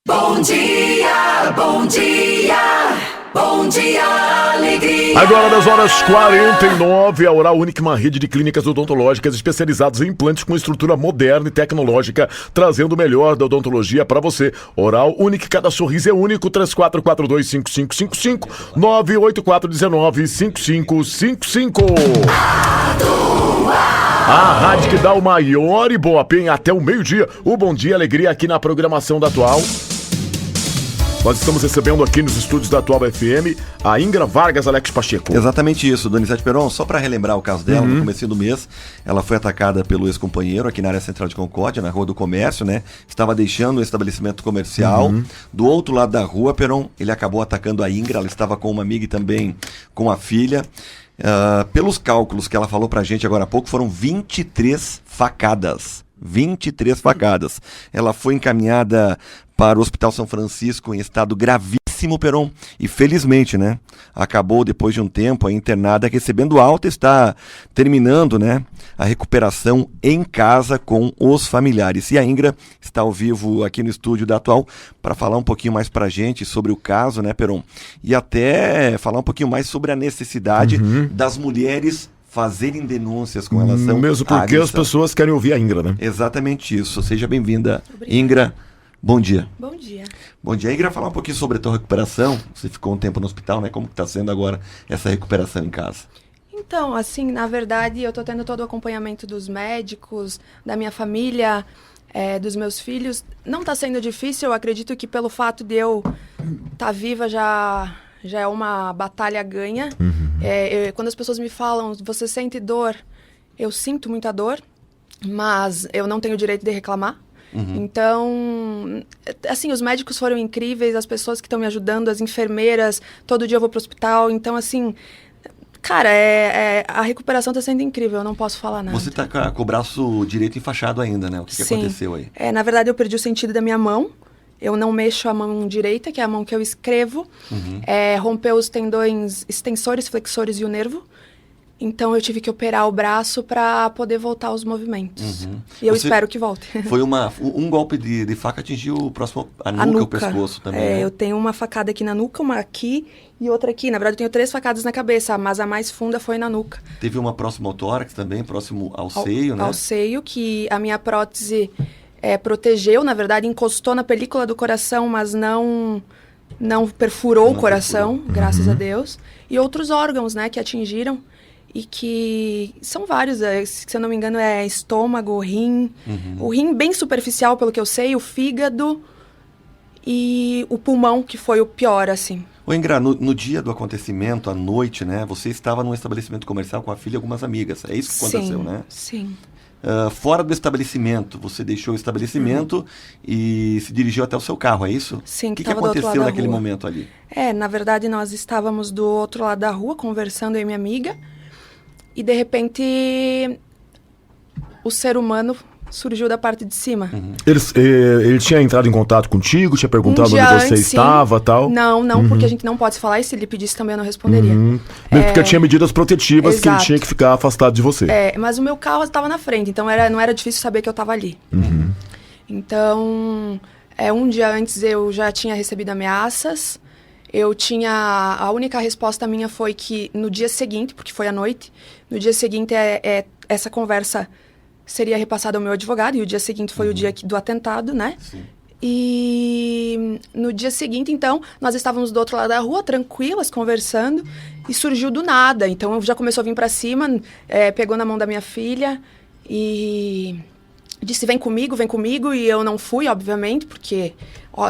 Bom dia, bom dia, bom dia, alegria. Agora, 10h49, a Oral Unique, uma rede de clínicas odontológicas especializadas em implantes com estrutura moderna e tecnológica, trazendo o melhor da odontologia para você. Oral Unique, cada sorriso é único. 3442-5555, 98419-5555. A rádio que dá o maior Ibope até o meio-dia. O Bom Dia Alegria aqui na programação da Atual. Nós estamos recebendo aqui nos estúdios da Atual FM a Ingra Vargas Alex Pacheco. Exatamente isso, Donizete Peron. Só para relembrar o caso dela, no começo do mês, ela foi atacada pelo ex-companheiro aqui na área central de Concórdia, na Rua do Comércio, né? Estava deixando o estabelecimento comercial. Do outro lado da rua, Peron, ele acabou atacando a Ingra. Ela estava com uma amiga e também com a filha. Pelos cálculos que ela falou pra gente agora há pouco, foram 23 facadas. 23 facadas. Ela foi encaminhada para o Hospital São Francisco em estado gravíssimo, Peron, e felizmente, né, acabou depois de um tempo aí internada, recebendo alta, está terminando, né, a recuperação em casa com os familiares. E a Ingra está ao vivo aqui no estúdio da Atual para falar um pouquinho mais pra gente sobre o caso, né, Peron, e até falar um pouquinho mais sobre a necessidade das mulheres fazerem denúncias com relação mesmo porque as pessoas querem ouvir a Ingra, né? Exatamente isso. Seja bem-vinda, Ingra. Bom dia. Bom dia. Bom dia. Ingra, falar um pouquinho sobre a tua recuperação. Você ficou um tempo no hospital, né? Como que está sendo agora essa recuperação em casa? Então, assim, na verdade, eu tô tendo todo o acompanhamento dos médicos, da minha família, dos meus filhos. Não tá sendo difícil, eu acredito que pelo fato de eu estar viva já é uma batalha ganha. Quando as pessoas me falam, você sente dor? Eu sinto muita dor, mas eu não tenho o direito de reclamar. Então, assim, os médicos foram incríveis, as pessoas que estão me ajudando, as enfermeiras, todo dia eu vou pro hospital. Então, assim, cara, a recuperação tá sendo incrível, eu não posso falar nada. Você tá com o braço direito enfaixado ainda, né? O que aconteceu aí? Na verdade, eu perdi o sentido da minha mão. Eu não mexo a mão direita, que é a mão que eu escrevo. Rompeu os tendões extensores, flexores e o nervo. Então, eu tive que operar o braço para poder voltar aos movimentos. E eu espero que volte. Foi um golpe de faca atingiu a nuca, o pescoço também, né? Eu tenho uma facada aqui na nuca, uma aqui e outra aqui. Na verdade, eu tenho 3 facadas na cabeça, mas a mais funda foi na nuca. Teve uma próxima ao tórax também, próximo ao seio, né? Ao seio, que a minha prótese protegeu, na verdade, encostou na película do coração, mas não perfurou o coração, graças a Deus. E outros órgãos, né, que atingiram. E que são vários, se eu não me engano, é estômago, rim. O rim bem superficial, pelo que eu sei, o fígado e o pulmão, que foi o pior, assim. Ô Ingra, no dia do acontecimento, à noite, né, você estava num estabelecimento comercial com a filha e algumas amigas. É isso que aconteceu, né? Sim. Fora do estabelecimento, você deixou o estabelecimento e se dirigiu até o seu carro, é isso? Sim, o que aconteceu naquele momento ali? Na verdade, nós estávamos do outro lado da rua, conversando, eu e minha amiga. E, de repente, o ser humano surgiu da parte de cima. Ele tinha entrado em contato contigo, tinha perguntado onde você estava e tal? Não, porque a gente não pode falar, e se ele pedisse também eu não responderia. Mesmo porque tinha medidas protetivas que ele tinha que ficar afastado de você. Mas o meu carro estava na frente, então não era difícil saber que eu estava ali. Então, um dia antes eu já tinha recebido ameaças. A única resposta minha foi que no dia seguinte, porque foi à noite, no dia seguinte essa conversa seria repassada ao meu advogado, e o dia seguinte foi o dia do atentado, né? Sim. E no dia seguinte, então, nós estávamos do outro lado da rua, tranquilas, conversando, e surgiu do nada. Então, já começou a vir pra cima, pegou na mão da minha filha e disse, vem comigo, e eu não fui, obviamente, porque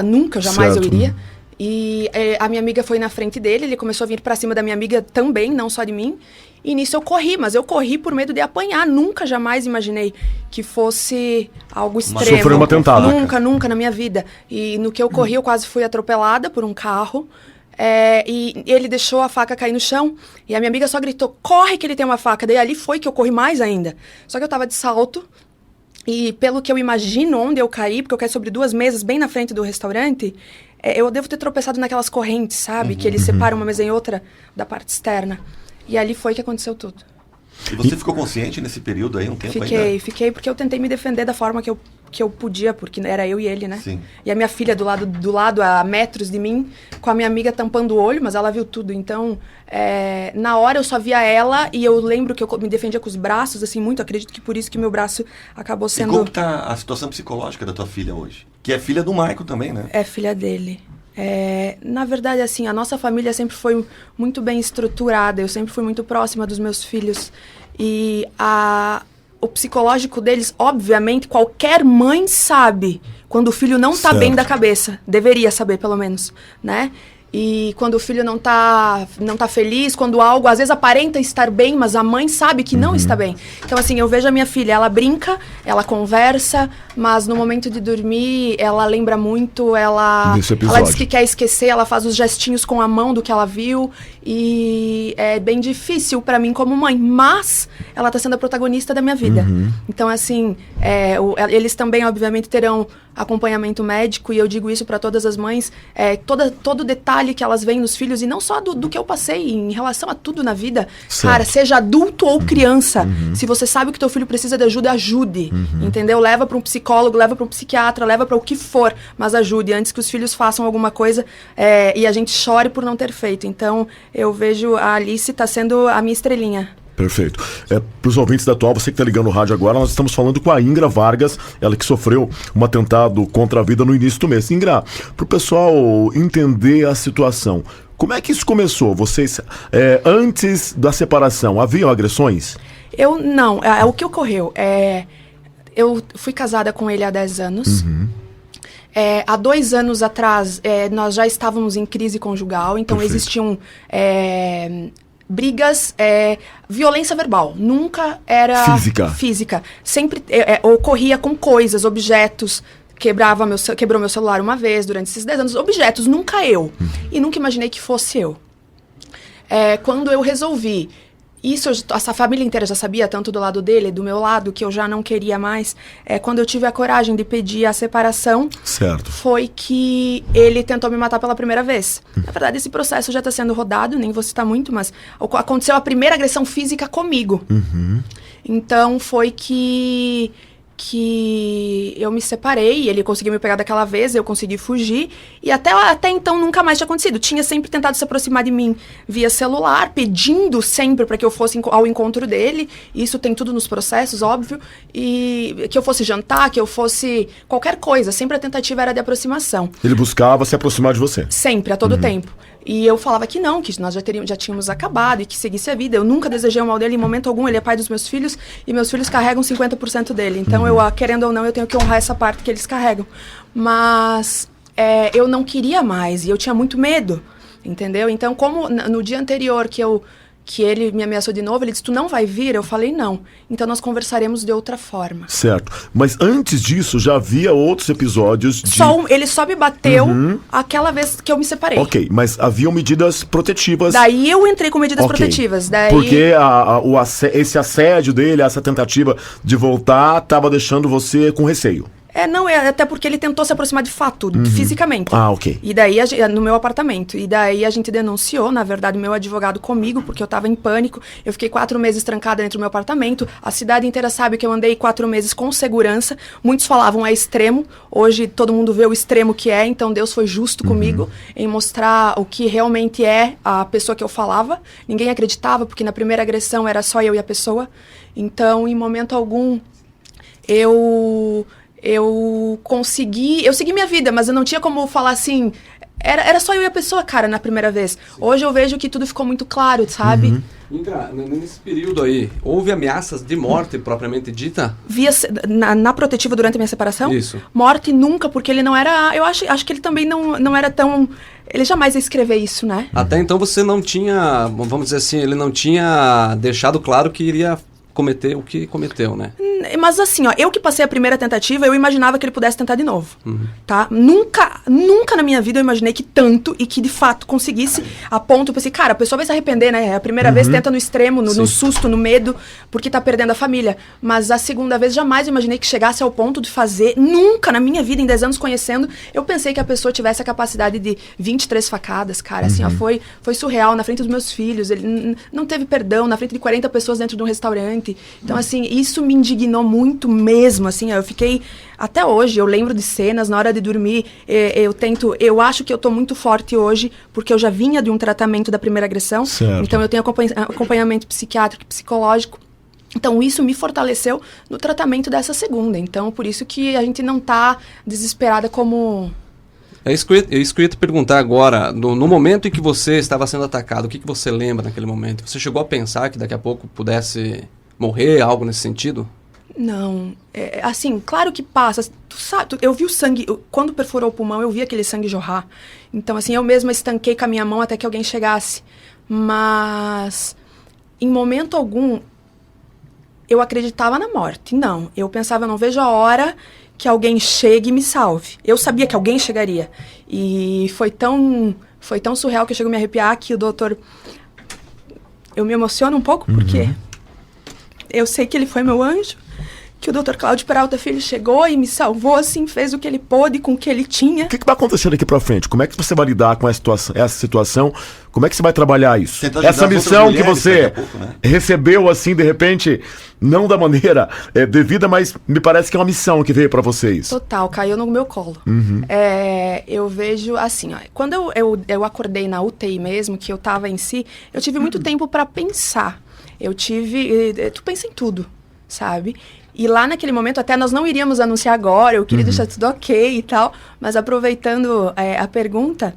nunca, jamais eu iria. E a minha amiga foi na frente dele, ele começou a vir pra cima da minha amiga também, não só de mim. E nisso eu corri, mas eu corri por medo de apanhar. Nunca, jamais imaginei que fosse algo extremo. Sofreu um atentado. Nunca na minha vida. E no que eu corri, eu quase fui atropelada por um carro. E ele deixou a faca cair no chão. E a minha amiga só gritou, corre que ele tem uma faca. Daí ali foi que eu corri mais ainda. Só que eu tava de salto. E pelo que eu imagino onde eu caí, porque eu caí sobre 2 mesas bem na frente do restaurante... eu devo ter tropeçado naquelas correntes, sabe? Que eles separam uma mesa em outra da parte externa. E ali foi que aconteceu tudo. E você ficou consciente nesse período aí, um tempo ainda? Fiquei, porque eu tentei me defender da forma que que eu podia, porque era eu e ele, né? Sim. E a minha filha do lado, a metros de mim, com a minha amiga tampando o olho, mas ela viu tudo. Então, na hora eu só via ela e eu lembro que eu me defendia com os braços, assim, muito. Acredito que por isso que meu braço acabou sendo... E como tá a situação psicológica da tua filha hoje? Que é filha do Michael também, né? É filha dele. Na verdade, assim, a nossa família sempre foi muito bem estruturada. Eu sempre fui muito próxima dos meus filhos. E o psicológico deles, obviamente, qualquer mãe sabe quando o filho não tá bem da cabeça. Deveria saber, pelo menos, né? E quando o filho não tá feliz, quando algo às vezes aparenta estar bem, mas a mãe sabe que não está bem. Então, assim, eu vejo a minha filha, ela brinca, ela conversa, mas no momento de dormir, ela lembra muito, ela diz que quer esquecer, ela faz os gestinhos com a mão do que ela viu. E é bem difícil pra mim como mãe, mas ela tá sendo a protagonista da minha vida. Então, assim, eles também, obviamente, terão acompanhamento médico, e eu digo isso pra todas as mães, todo detalhe que elas veem nos filhos, e não só do que eu passei, em relação a tudo na vida. Certo. Cara, seja adulto ou criança, se você sabe que teu filho precisa de ajuda, ajude, entendeu? Leva pra um psicólogo, leva pra um psiquiatra, leva pra o que for, mas ajude, antes que os filhos façam alguma coisa e a gente chore por não ter feito. Então, eu vejo a Alice tá sendo a minha estrelinha. Perfeito. Para os ouvintes da Atual, você que está ligando o rádio agora, nós estamos falando com a Ingra Vargas, ela que sofreu um atentado contra a vida no início do mês. Ingra, para o pessoal entender a situação, como é que isso começou? Vocês, antes da separação, haviam agressões? Não, o que ocorreu eu fui casada com ele há 10 anos. Há 2 anos atrás, nós já estávamos em crise conjugal, então Perfeito. Existiam brigas, violência verbal, nunca era física. Sempre ocorria com coisas, objetos. Quebrou meu celular uma vez durante esses 10 anos, objetos, nunca eu. E nunca imaginei que fosse eu. Quando eu resolvi, essa família inteira já sabia, tanto do lado dele, do meu lado, que eu já não queria mais. Quando eu tive a coragem de pedir a separação, certo, foi que ele tentou me matar pela primeira vez. Na verdade, esse processo já está sendo rodado, nem vou citar muito, mas aconteceu a primeira agressão física comigo. Então, foi que eu me separei, ele conseguiu me pegar daquela vez, eu consegui fugir, e até então nunca mais tinha acontecido. Tinha sempre tentado se aproximar de mim via celular, pedindo sempre para que eu fosse ao encontro dele. Isso tem tudo nos processos, óbvio, e que eu fosse jantar, que eu fosse qualquer coisa, sempre a tentativa era de aproximação. Ele buscava se aproximar de você? Sempre, a todo tempo. E eu falava que não, que nós já tínhamos acabado e que seguisse a vida. Eu nunca desejei o mal dele em momento algum. Ele é pai dos meus filhos e meus filhos carregam 50% dele. Então, eu, querendo ou não, eu tenho que honrar essa parte que eles carregam. Mas eu não queria mais e eu tinha muito medo, entendeu? Então, como no dia anterior que ele me ameaçou de novo, ele disse, tu não vai vir? Eu falei, não. Então, nós conversaremos de outra forma. Certo. Mas antes disso, já havia outros episódios de... Ele só me bateu aquela vez que eu me separei. Ok, mas haviam medidas protetivas... Daí eu entrei com medidas protetivas. Daí... Porque esse assédio dele, essa tentativa de voltar, estava deixando você com receio. Não, até porque ele tentou se aproximar de fato, fisicamente. Ah, ok. E daí, no meu apartamento. E daí a gente denunciou, na verdade, o meu advogado comigo, porque eu tava em pânico. Eu fiquei 4 meses trancada dentro do meu apartamento. A cidade inteira sabe que eu andei 4 meses com segurança. Muitos falavam extremo. Hoje todo mundo vê o extremo que é, então Deus foi justo comigo em mostrar o que realmente é a pessoa que eu falava. Ninguém acreditava, porque na primeira agressão era só eu e a pessoa. Então, em momento algum, eu segui minha vida, mas eu não tinha como falar assim, era só eu e a pessoa, cara, na primeira vez. Hoje eu vejo que tudo ficou muito claro, sabe? Ingra, nesse período aí, houve ameaças de morte propriamente dita? Na protetiva durante a minha separação? Isso. Morte nunca, porque ele não era... Eu acho que ele também não era tão... Ele jamais ia escrever isso, né? Até então você não tinha, vamos dizer assim, ele não tinha deixado claro que iria cometer o que cometeu, né? Mas assim, eu que passei a primeira tentativa, eu imaginava que ele pudesse tentar de novo, tá? Nunca na minha vida eu imaginei que tanto e que de fato conseguisse a ponto, eu pensei, cara, a pessoa vai se arrepender, né? A primeira vez tenta no extremo, no susto, no medo, porque tá perdendo a família. Mas a segunda vez jamais eu imaginei que chegasse ao ponto de fazer, nunca na minha vida, em 10 anos conhecendo, eu pensei que a pessoa tivesse a capacidade de 23 facadas, cara, assim, foi surreal, na frente dos meus filhos, ele não teve perdão, na frente de 40 pessoas dentro de um restaurante. Então, assim, isso me indignou dominou muito mesmo, assim, eu fiquei, até hoje, eu lembro de cenas, na hora de dormir, eu acho que eu tô muito forte hoje, porque eu já vinha de um tratamento da primeira agressão, Certo. então eu tenho acompanhamento psiquiátrico e psicológico, então isso me fortaleceu no tratamento dessa segunda, então por isso que a gente não tá desesperada como... É isso que eu ia te perguntar agora, no momento em que você estava sendo atacado, o que você lembra naquele momento? Você chegou a pensar que daqui a pouco pudesse morrer, algo nesse sentido? Não, assim, claro que passa, tu sabe, eu vi o sangue, quando perfurou o pulmão, eu vi aquele sangue jorrar, então assim, eu mesma estanquei com a minha mão até que alguém chegasse, mas em momento algum eu acreditava na morte, não, eu pensava, eu não vejo a hora que alguém chegue e me salve. Eu sabia que alguém chegaria. E foi tão surreal que eu chego a me arrepiar que o doutor... Eu me emociono um pouco, porque eu sei que ele foi meu anjo, que o doutor Cláudio Peralta Filho chegou e me salvou, assim, fez o que ele pôde com o que ele tinha. O que vai acontecer daqui pra frente? Como é que você vai lidar com essa situação? Como é que você vai trabalhar isso? Tentar ajudar Essa as missão outras que mulheres você daqui a pouco, né? recebeu, assim, de repente, não da maneira devida, mas me parece que é uma missão que veio pra vocês. Total, caiu no meu colo. Eu vejo, assim, ó, quando eu acordei na UTI mesmo, que eu tava em si, eu tive muito tempo pra pensar. Tu pensa em tudo, sabe? E lá naquele momento, até nós não iríamos anunciar agora, eu queria deixar tudo ok e tal, mas aproveitando a pergunta,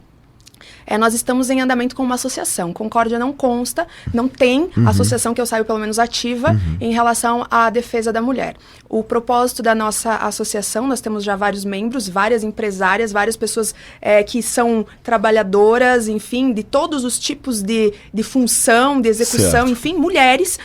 nós estamos em andamento com uma associação. Concórdia não consta, não tem associação que eu saiba pelo menos ativa em relação à defesa da mulher. O propósito da nossa associação, nós temos já vários membros, várias empresárias, várias pessoas que são trabalhadoras, enfim, de todos os tipos de função, de execução, Certo. enfim, mulheres,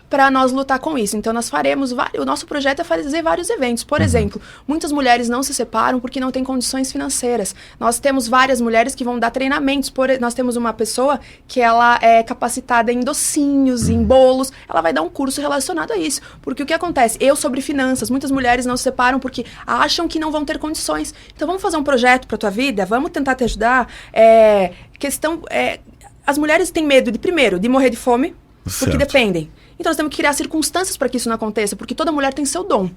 para nós lutar com isso. Então, nós faremos... O nosso projeto é fazer vários eventos. Por exemplo, muitas mulheres não se separam porque não têm condições financeiras. Nós temos várias mulheres que vão dar treinamentos. Nós temos uma pessoa que ela é capacitada em docinhos, em bolos. Ela vai dar um curso relacionado a isso. Porque o que acontece? Sobre finanças. Muitas mulheres não se separam porque acham que não vão ter condições. Então, vamos fazer um projeto para tua vida? Vamos tentar te ajudar? As mulheres têm medo, primeiro, de morrer de fome, porque Certo. dependem. Então, nós temos que criar circunstâncias para que isso não aconteça, porque toda mulher tem seu dom,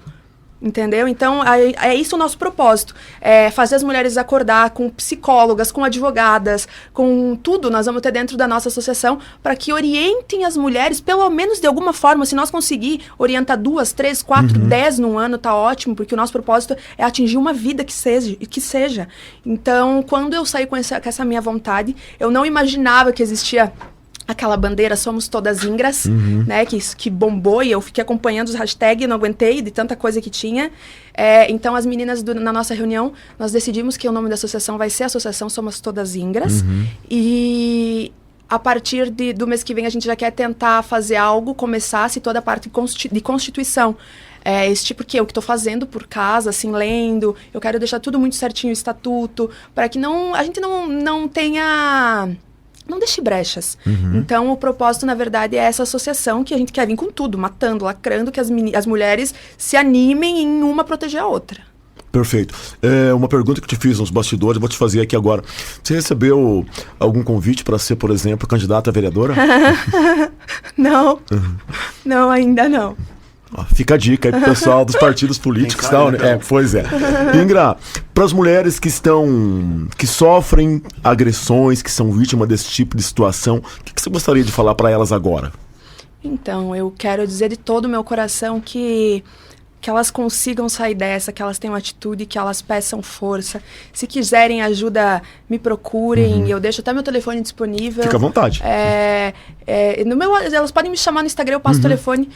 entendeu? Então, é isso o nosso propósito, fazer as mulheres acordar com psicólogas, com advogadas, com tudo, nós vamos ter dentro da nossa associação, para que orientem as mulheres, pelo menos de alguma forma, se nós conseguir orientar 2, 3, 4, 10 num ano, tá ótimo, porque o nosso propósito é atingir uma vida que seja. Então, quando eu saí com essa minha vontade, eu não imaginava que existia aquela bandeira Somos Todas Ingras, né, que bombou, e eu fiquei acompanhando os hashtags, não aguentei de tanta coisa que tinha. Então, as meninas, na nossa reunião, nós decidimos que o nome da associação vai ser Associação Somos Todas Ingras. E a partir do mês que vem, a gente já quer tentar fazer algo, começasse toda a parte de constituição. Porque eu que estou fazendo por casa, assim, lendo, eu quero deixar tudo muito certinho, o estatuto, para que a gente não tenha... Não deixe brechas. Então, o propósito, na verdade, é essa associação que a gente quer vir com tudo, matando, lacrando, que as mulheres se animem em uma proteger a outra. Perfeito. Uma pergunta que eu te fiz nos bastidores, eu vou te fazer aqui agora. Você recebeu algum convite para ser, por exemplo, candidata a vereadora? Não. Não, ainda não. Fica a dica aí pro pessoal dos partidos políticos e tal, né? Pois é. Ingra, para as mulheres que sofrem agressões, que são vítimas desse tipo de situação, o que você gostaria de falar para elas agora? Então, eu quero dizer de todo o meu coração que elas consigam sair dessa, que elas tenham atitude, que elas peçam força. Se quiserem ajuda, me procurem. Eu deixo até meu telefone disponível. Fica à vontade. Elas podem me chamar no Instagram, eu passo o telefone.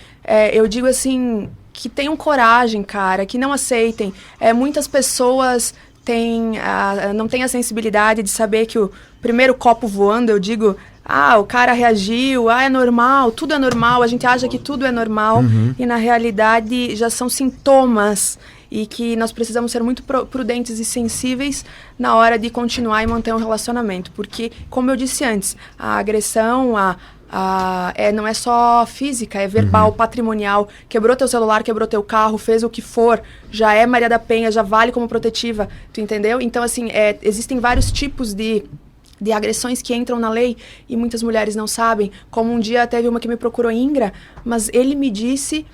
Eu digo assim, que tenham coragem, cara, que não aceitem. Muitas pessoas não têm a sensibilidade de saber que o primeiro copo voando, eu digo... o cara reagiu, é normal, tudo é normal, a gente acha que tudo é normal, e na realidade já são sintomas, e que nós precisamos ser muito prudentes e sensíveis na hora de continuar e manter um relacionamento, porque, como eu disse antes, a agressão, não é só física, é verbal, patrimonial, quebrou teu celular, quebrou teu carro, fez o que for, já é Maria da Penha, já vale como protetiva, tu entendeu? Então, assim, existem vários tipos de agressões que entram na lei e muitas mulheres não sabem. Como um dia teve uma que me procurou, Ingra, mas ele me disse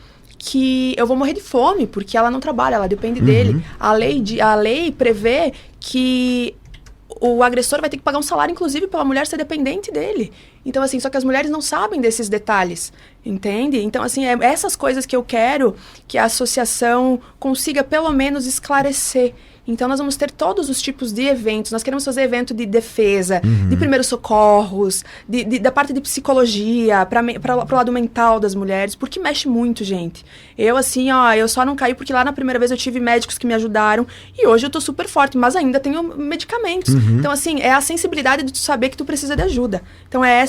que eu vou morrer de fome, porque ela não trabalha, ela depende dele. A lei prevê que o agressor vai ter que pagar um salário, inclusive, pela mulher ser dependente dele. Então, assim, só que as mulheres não sabem desses detalhes, entende? Então, assim, é essas coisas que eu quero que a associação consiga, pelo menos, esclarecer. Então, nós vamos ter todos os tipos de eventos. Nós queremos fazer evento de defesa, de primeiros socorros, da parte de psicologia, para o lado mental das mulheres, porque mexe muito, gente. Eu, assim, eu só não caí porque lá na primeira vez eu tive médicos que me ajudaram e hoje eu tô super forte, mas ainda tenho medicamentos. Então, assim, é a sensibilidade de tu saber que tu precisa de ajuda. Então, é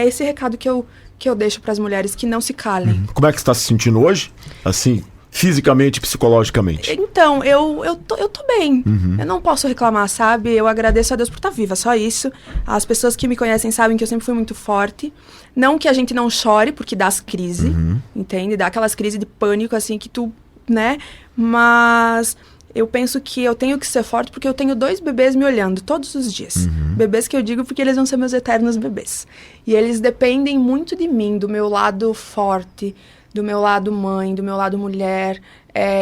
esse recado que eu deixo para as mulheres, que não se calem. Como é que você está se sentindo hoje? Assim, fisicamente e psicologicamente? Então, eu tô bem. Eu não posso reclamar, sabe? Eu agradeço a Deus por estar viva, só isso. As pessoas que me conhecem sabem que eu sempre fui muito forte. Não que a gente não chore, porque dá as crises, entende? Dá aquelas crises de pânico, assim, que tu, né? Mas eu penso que eu tenho que ser forte porque eu tenho 2 bebês me olhando todos os dias. Bebês que eu digo porque eles vão ser meus eternos bebês. E eles dependem muito de mim, do meu lado forte, do meu lado mãe, do meu lado mulher.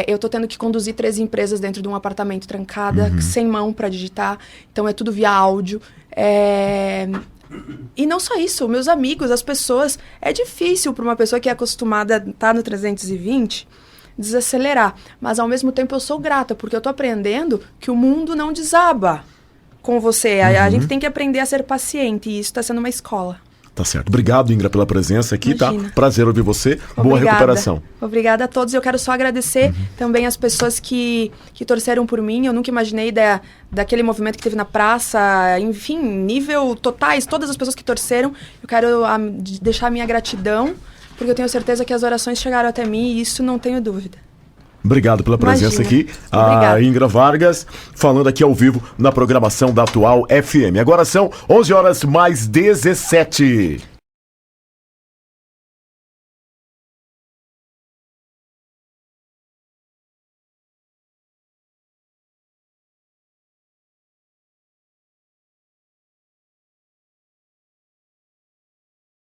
Eu tô tendo que conduzir 3 empresas dentro de um apartamento trancada, sem mão para digitar. Então é tudo via áudio. E não só isso, meus amigos, as pessoas... É difícil para uma pessoa que é acostumada a estar no 320 desacelerar. Mas ao mesmo tempo eu sou grata, porque eu tô aprendendo que o mundo não desaba com você. A gente tem que aprender a ser paciente, e isso tá sendo uma escola. Tá certo. Obrigado, Ingra, pela presença aqui, Imagina. Tá? Prazer ouvir você. Boa recuperação. Obrigada a todos. Eu quero só agradecer também as pessoas que torceram por mim. Eu nunca imaginei daquele movimento que teve na praça, enfim, nível totais, todas as pessoas que torceram. Eu quero deixar a minha gratidão, porque eu tenho certeza que as orações chegaram até mim e isso não tenho dúvida. Obrigado pela presença aqui. A Ingra Vargas, falando aqui ao vivo na programação da Atual FM. Agora são 11h mais 17.